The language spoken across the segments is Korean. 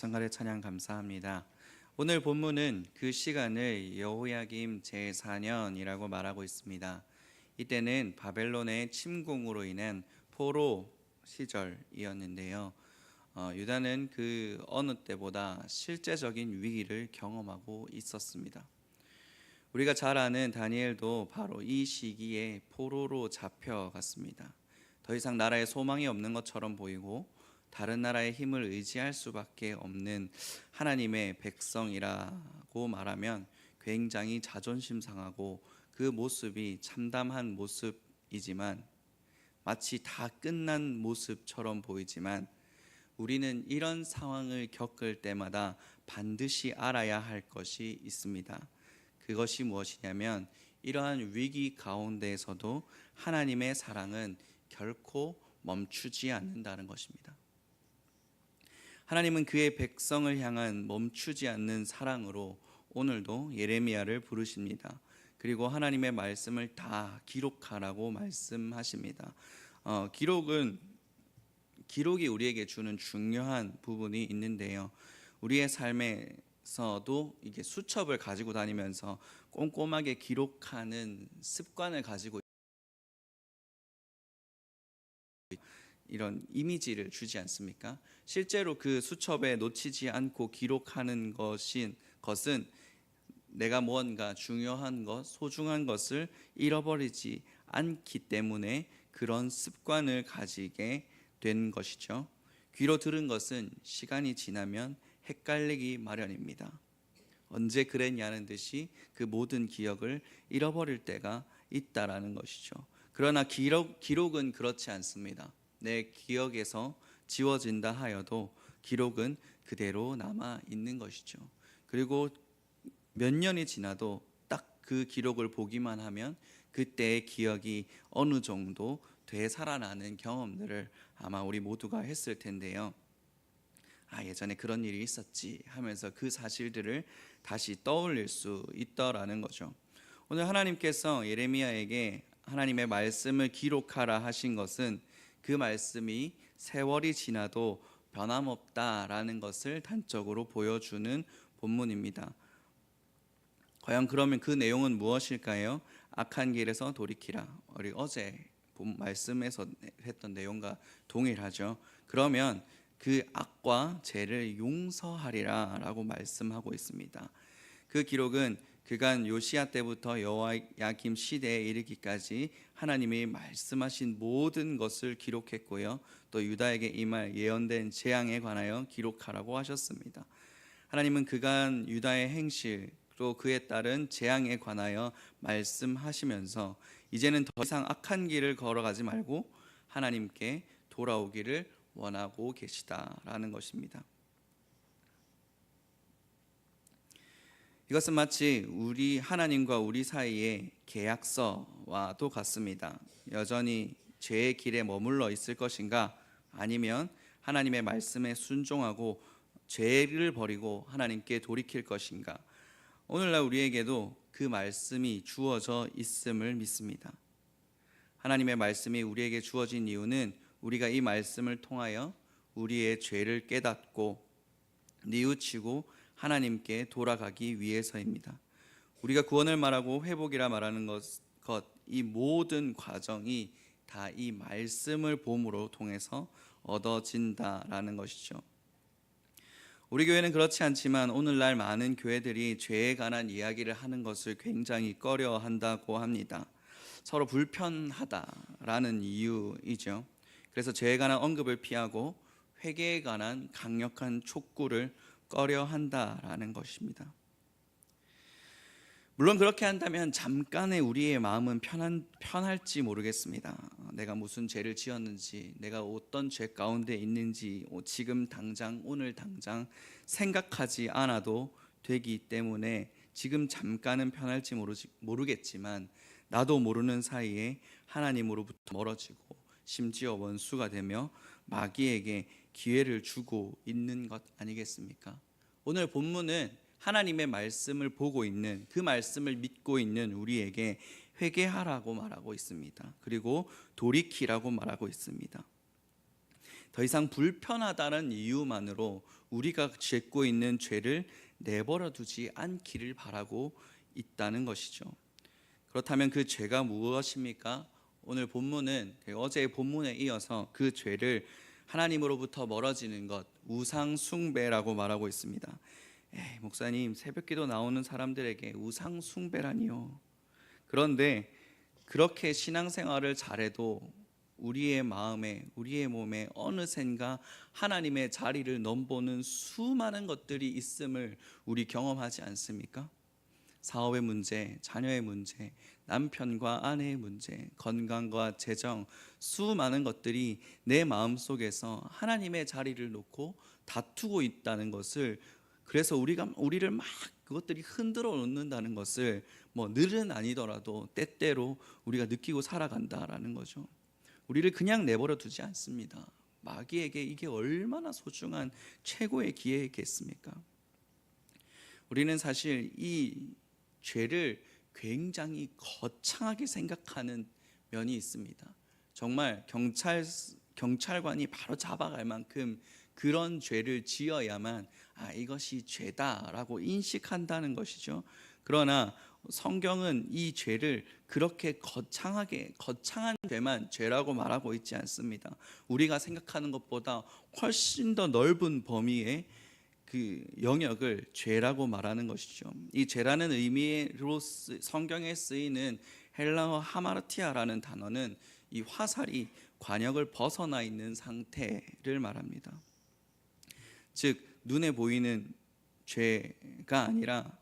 성가대 찬양 감사합니다. 오늘 본문은 그 시간을 여호야김 제4년이라고 말하고 있습니다. 이때는 바벨론의 침공으로 인한 포로 시절이었는데요. 유다는 그 어느 때보다 실제적인 위기를 경험하고 있었습니다. 우리가 잘 아는 다니엘도 바로 이 시기에 포로로 잡혀갔습니다. 더 이상 나라에 소망이 없는 것처럼 보이고 다른 나라의 힘을 의지할 수밖에 없는 하나님의 백성이라고 말하면 굉장히 자존심 상하고 그 모습이 참담한 모습이지만 마치 다 끝난 모습처럼 보이지만 우리는 이런 상황을 겪을 때마다 반드시 알아야 할 것이 있습니다. 그것이 무엇이냐면 이러한 위기 가운데에서도 하나님의 사랑은 결코 멈추지 않는다는 것입니다. 하나님은 그의 백성을 향한 멈추지 않는 사랑으로 오늘도 예레미야를 부르십니다. 그리고 하나님의 말씀을 다 기록하라고 말씀하십니다. 기록이 우리에게 주는 중요한 부분이 있는데요. 우리의 삶에서도 이게 수첩을 가지고 다니면서 꼼꼼하게 기록하는 습관을 가지고 이런 이미지를 주지 않습니까? 실제로 그 수첩에 놓치지 않고 기록하는 것은 내가 무언가 중요한 것, 소중한 것을 잃어버리지 않기 때문에 그런 습관을 가지게 된 것이죠. 귀로 들은 것은 시간이 지나면 헷갈리기 마련입니다. 언제 그랬냐는 듯이 그 모든 기억을 잃어버릴 때가 있다라는 것이죠. 그러나 기록은 그렇지 않습니다. 내 기억에서 지워진다 하여도 기록은 그대로 남아 있는 것이죠. 그리고 몇 년이 지나도 딱 그 기록을 보기만 하면 그때의 기억이 어느 정도 되살아나는 경험들을 아마 우리 모두가 했을 텐데요. 예전에 그런 일이 있었지 하면서 그 사실들을 다시 떠올릴 수 있더라는 거죠. 오늘 하나님께서 예레미야에게 하나님의 말씀을 기록하라 하신 것은 그 말씀이 세월이 지나도 변함없다라는 것을 단적으로 보여주는 본문입니다. 과연 그러면 그 내용은 무엇일까요? 악한 길에서 돌이키라. 우리 어제 본 말씀에서 했던 내용과 동일하죠. 그러면 그 악과 죄를 용서하리라 라고 말씀하고 있습니다. 그 기록은 그간 요시야 때부터 여호야김 시대에 이르기까지 하나님이 말씀하신 모든 것을 기록했고요, 또 유다에게 임할 예언된 재앙에 관하여 기록하라고 하셨습니다. 하나님은 그간 유다의 행실 또 그에 따른 재앙에 관하여 말씀하시면서 이제는 더 이상 악한 길을 걸어가지 말고 하나님께 돌아오기를 원하고 계시다라는 것입니다. 이것은 마치 우리 하나님과 우리 사이의 계약서와도 같습니다. 여전히 죄의 길에 머물러 있을 것인가, 아니면 하나님의 말씀에 순종하고 죄를 버리고 하나님께 돌이킬 것인가. 오늘날 우리에게도 그 말씀이 주어져 있음을 믿습니다. 하나님의 말씀이 우리에게 주어진 이유는 우리가 이 말씀을 통하여 우리의 죄를 깨닫고 뉘우치고 하나님께 돌아가기 위해서입니다. 우리가 구원을 말하고 회복이라 말하는 이 모든 과정이 다 이 말씀을 봄으로 통해서 얻어진다라는 것이죠. 우리 교회는 그렇지 않지만 오늘날 많은 교회들이 죄에 관한 이야기를 하는 것을 굉장히 꺼려한다고 합니다. 서로 불편하다라는 이유이죠. 그래서 죄에 관한 언급을 피하고 회개에 관한 강력한 촉구를 꺼려한다라는 것입니다. 물론 그렇게 한다면 잠깐의 우리의 마음은 편할지 모르겠습니다. 내가 무슨 죄를 지었는지, 내가 어떤 죄 가운데 있는지 지금 당장, 오늘 당장 생각하지 않아도 되기 때문에 지금 잠깐은 편할지 모르겠지만 나도 모르는 사이에 하나님으로부터 멀어지고 심지어 원수가 되며 마귀에게 기회를 주고 있는 것 아니겠습니까? 오늘 본문은 하나님의 말씀을 보고 있는, 그 말씀을 믿고 있는 우리에게 회개하라고 말하고 있습니다. 그리고 돌이키라고 말하고 있습니다. 더 이상 불편하다는 이유만으로 우리가 짓고 있는 죄를 내버려 두지 않기를 바라고 있다는 것이죠. 그렇다면 그 죄가 무엇입니까? 오늘 본문은 어제의 본문에 이어서 그 죄를 하나님으로부터 멀어지는 것, 우상 숭배라고 말하고 있습니다. 에이, 목사님, 새벽기도 나오는 사람들에게 우상 숭배라니요. 그런데 그렇게 신앙생활을 잘해도 우리의 마음에, 우리의 몸에 어느샌가 하나님의 자리를 넘보는 수많은 것들이 있음을 우리 경험하지 않습니까? 사업의 문제, 자녀의 문제, 남편과 아내의 문제, 건강과 재정, 수많은 것들이 내 마음속에서 하나님의 자리를 놓고 다투고 있다는 것을, 그래서 우리를 막 그것들이 흔들어 놓는다는 것을 늘은 아니더라도 때때로 우리가 느끼고 살아간다라는 거죠. 우리를 그냥 내버려 두지 않습니다. 마귀에게 이게 얼마나 소중한 최고의 기회겠습니까? 우리는 사실 이 죄를 굉장히 거창하게 생각하는 면이 있습니다. 정말 경찰관이 바로 잡아갈 만큼 그런 죄를 지어야만 이것이 죄다라고 인식한다는 것이죠. 그러나 성경은 이 죄를 그렇게 거창한 죄만 죄라고 말하고 있지 않습니다. 우리가 생각하는 것보다 훨씬 더 넓은 범위의 그 영역을 죄라고 말하는 것이죠. 이 죄라는 의미로 성경에 쓰이는 헬라어 하마르티아라는 단어는 이 화살이 관역을 벗어나 있는 상태를 말합니다. 즉 눈에 보이는 죄가 아니라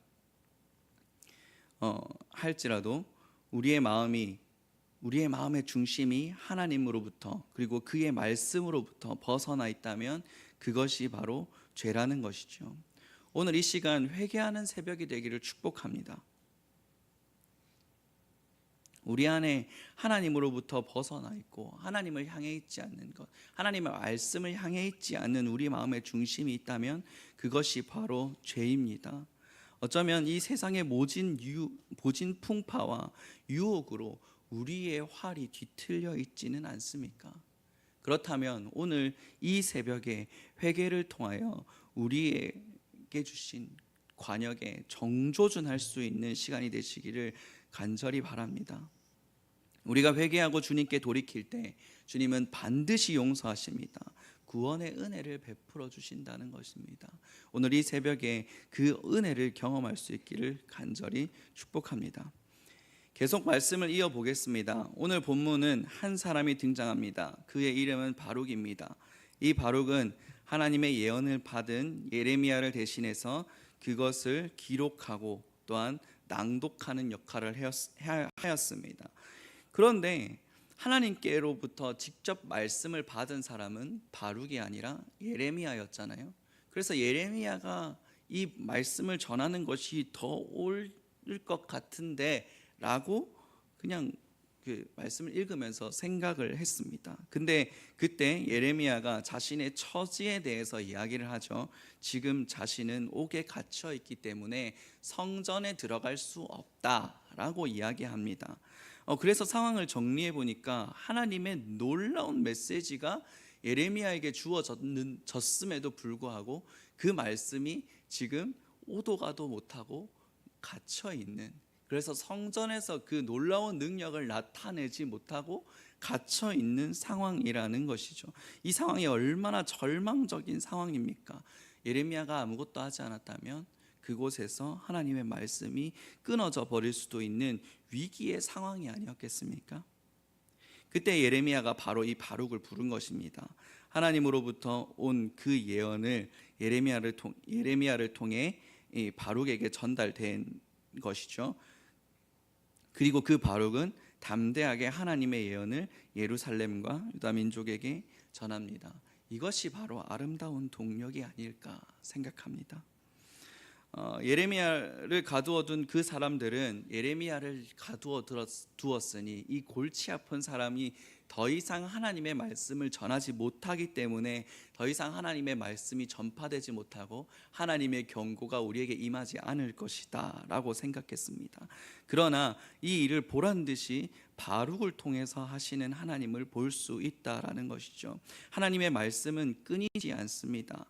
할지라도 우리의 마음의 중심이 하나님으로부터 그리고 그의 말씀으로부터 벗어나 있다면 그것이 바로 죄라는 것이죠. 오늘 이 시간 회개하는 새벽이 되기를 축복합니다. 우리 안에 하나님으로부터 벗어나 있고 하나님을 향해 있지 않는 것, 하나님의 말씀을 향해 있지 않는 우리 마음의 중심이 있다면 그것이 바로 죄입니다. 어쩌면 이 세상의 모진 풍파와 유혹으로 우리의 활이 뒤틀려 있지는 않습니까? 그렇다면 오늘 이 새벽에 회개를 통하여 우리에게 주신 관역에 정조준할 수 있는 시간이 되시기를 간절히 바랍니다. 우리가 회개하고 주님께 돌이킬 때 주님은 반드시 용서하십니다. 구원의 은혜를 베풀어 주신다는 것입니다. 오늘 이 새벽에 그 은혜를 경험할 수 있기를 간절히 축복합니다. 계속 말씀을 이어보겠습니다. 오늘 본문은 한 사람이 등장합니다. 그의 이름은 바룩입니다. 이 바룩은 하나님의 예언을 받은 예레미야를 대신해서 그것을 기록하고 또한 낭독하는 역할을 하였습니다. 그런데 하나님께로부터 직접 말씀을 받은 사람은 바룩이 아니라 예레미야였잖아요. 그래서 예레미야가 이 말씀을 전하는 것이 더 옳을 것 같은데 라고 그냥 그 말씀을 읽으면서 생각을 했습니다. 근데 그때 예레미야가 자신의 처지에 대해서 이야기를 하죠. 지금 자신은 옥에 갇혀 있기 때문에 성전에 들어갈 수 없다라고 이야기합니다. 그래서 상황을 정리해 보니까 하나님의 놀라운 메시지가 예레미야에게 주어졌음에도 불구하고 그 말씀이 지금 오도 가도 못하고 갇혀 있는, 그래서 성전에서 그 놀라운 능력을 나타내지 못하고 갇혀 있는 상황이라는 것이죠. 이 상황이 얼마나 절망적인 상황입니까? 예레미야가 아무것도 하지 않았다면 그곳에서 하나님의 말씀이 끊어져 버릴 수도 있는 위기의 상황이 아니었겠습니까? 그때 예레미야가 바로 이 바룩을 부른 것입니다. 하나님으로부터 온 그 예언을 예레미야를 통해 이 바룩에게 전달된 것이죠. 그리고 그 바룩은 담대하게 하나님의 예언을 예루살렘과 유다 민족에게 전합니다. 이것이 바로 아름다운 동력이 아닐까 생각합니다. 예레미야를 가두어둔 그 사람들은 예레미야를 가두어 두었으니 이 골치 아픈 사람이 더 이상 하나님의 말씀을 전하지 못하기 때문에 더 이상 하나님의 말씀이 전파되지 못하고 하나님의 경고가 우리에게 임하지 않을 것이다 라고 생각했습니다. 그러나 이 일을 보란 듯이 바룩을 통해서 하시는 하나님을 볼 수 있다라는 것이죠. 하나님의 말씀은 끊이지 않습니다.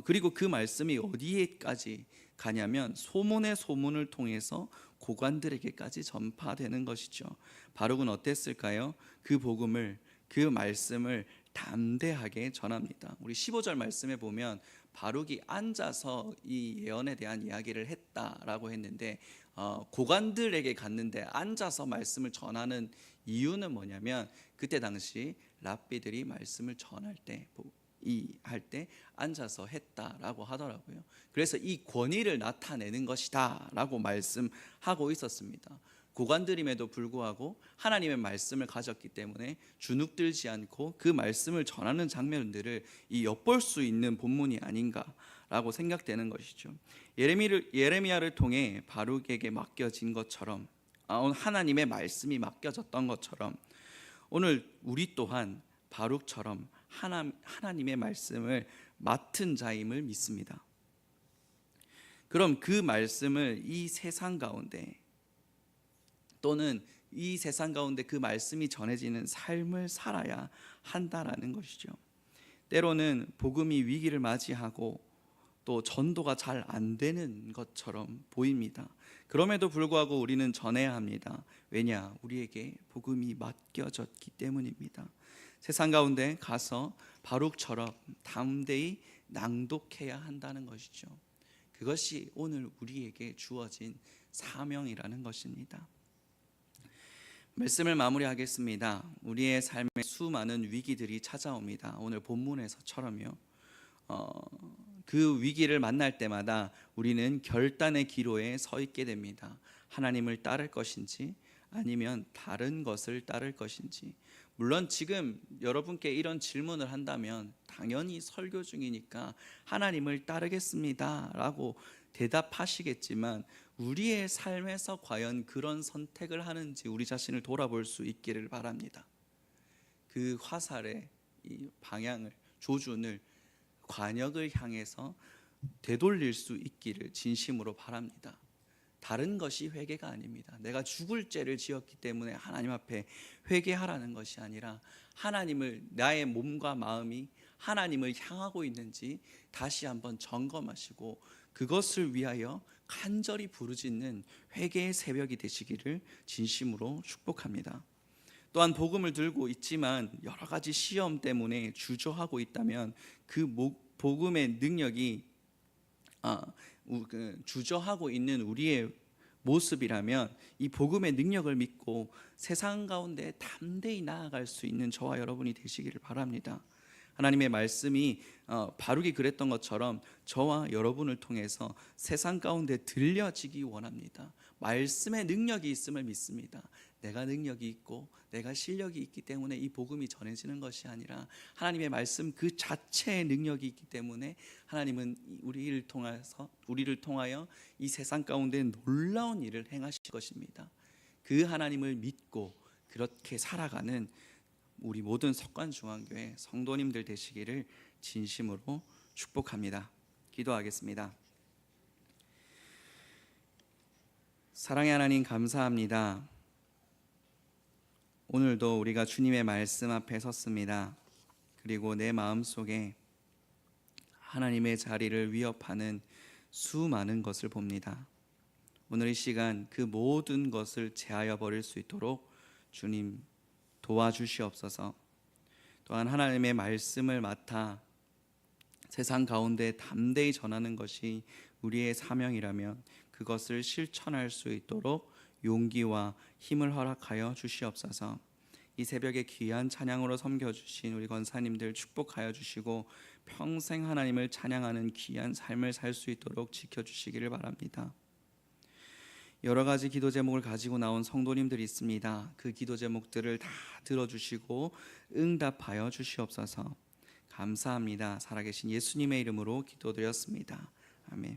그리고 그 말씀이 어디에까지 가냐면 소문의 소문을 통해서 고관들에게까지 전파되는 것이죠. 바룩은 어땠을까요? 그 복음을, 그 말씀을 담대하게 전합니다. 우리 15절 말씀에 보면 바룩이 앉아서 이 예언에 대한 이야기를 했다라고 했는데 고관들에게 갔는데 앉아서 말씀을 전하는 이유는 뭐냐면 그때 당시 랍비들이 말씀을 전할 때 할 때 앉아서 했다라고 하더라고요. 그래서 이 권위를 나타내는 것이다라고 말씀하고 있었습니다. 고관들임에도 불구하고 하나님의 말씀을 가졌기 때문에 주눅들지 않고 그 말씀을 전하는 장면들을 엿볼 수 있는 본문이 아닌가라고 생각되는 것이죠. 예레미야를 통해 바룩에게 맡겨진 것처럼, 하나님의 말씀이 맡겨졌던 것처럼 오늘 우리 또한 바룩처럼 하나님의 말씀을 맡은 자임을 믿습니다. 그럼 그 말씀을 이 세상 가운데 또는 이 세상 가운데 그 말씀이 전해지는 삶을 살아야 한다라는 것이죠. 때로는 복음이 위기를 맞이하고 또 전도가 잘 안 되는 것처럼 보입니다. 그럼에도 불구하고 우리는 전해야 합니다. 왜냐? 우리에게 복음이 맡겨졌기 때문입니다. 세상 가운데 가서 바룩처럼 담대히 낭독해야 한다는 것이죠. 그것이 오늘 우리에게 주어진 사명이라는 것입니다. 말씀을 마무리하겠습니다. 우리의 삶에 수많은 위기들이 찾아옵니다. 오늘 본문에서처럼요. 그 위기를 만날 때마다 우리는 결단의 기로에 서 있게 됩니다. 하나님을 따를 것인지 아니면 다른 것을 따를 것인지. 물론 지금 여러분께 이런 질문을 한다면 당연히 설교 중이니까 하나님을 따르겠습니다 라고 대답하시겠지만 우리의 삶에서 과연 그런 선택을 하는지 우리 자신을 돌아볼 수 있기를 바랍니다. 그 화살의 이 방향을, 조준을 관역을 향해서 되돌릴 수 있기를 진심으로 바랍니다. 다른 것이 회개가 아닙니다. 내가 죽을 죄를 지었기 때문에 하나님 앞에 회개하라는 것이 아니라 하나님을, 나의 몸과 마음이 하나님을 향하고 있는지 다시 한번 점검하시고 그것을 위하여 간절히 부르짖는 회개의 새벽이 되시기를 진심으로 축복합니다. 또한 복음을 들고 있지만 여러 가지 시험 때문에 주저하고 있다면 그 복음의 능력이 주저하고 있는 우리의 모습이라면 이 복음의 능력을 믿고 세상 가운데 담대히 나아갈 수 있는 저와 여러분이 되시기를 바랍니다. 하나님의 말씀이 바룩이 그랬던 것처럼 저와 여러분을 통해서 세상 가운데 들려지기 원합니다. 말씀의 능력이 있음을 믿습니다. 내가 능력이 있고 내가 실력이 있기 때문에 이 복음이 전해지는 것이 아니라 하나님의 말씀 그 자체의 능력이 있기 때문에 하나님은 우리를 통하여 이 세상 가운데 놀라운 일을 행하실 것입니다. 그 하나님을 믿고 그렇게 살아가는 우리 모든 석관중앙교회 성도님들 되시기를 진심으로 축복합니다. 기도하겠습니다. 사랑의 하나님 감사합니다. 오늘도 우리가 주님의 말씀 앞에 섰습니다. 그리고 내 마음속에 하나님의 자리를 위협하는 수많은 것을 봅니다. 오늘 이 시간 그 모든 것을 제하여 버릴 수 있도록 주님 도와주시옵소서. 또한 하나님의 말씀을 맡아 세상 가운데 담대히 전하는 것이 우리의 사명이라면 그것을 실천할 수 있도록 용기와 힘을 허락하여 주시옵소서. 이 새벽에 귀한 찬양으로 섬겨주신 우리 권사님들 축복하여 주시고 평생 하나님을 찬양하는 귀한 삶을 살 수 있도록 지켜주시기를 바랍니다. 여러 가지 기도 제목을 가지고 나온 성도님들이 있습니다. 그 기도 제목들을 다 들어주시고 응답하여 주시옵소서. 감사합니다. 살아계신 예수님의 이름으로 기도드렸습니다. 아멘.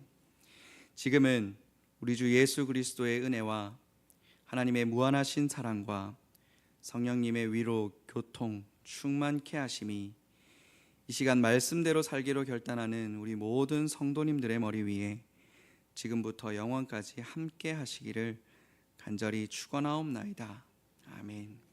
지금은 우리 주 예수 그리스도의 은혜와 하나님의 무한하신 사랑과 성령님의 위로, 교통, 충만케 하심이 이 시간 말씀대로 살기로 결단하는 우리 모든 성도님들의 머리 위에 지금부터 영원까지 함께 하시기를 간절히 축원하옵나이다. 아멘.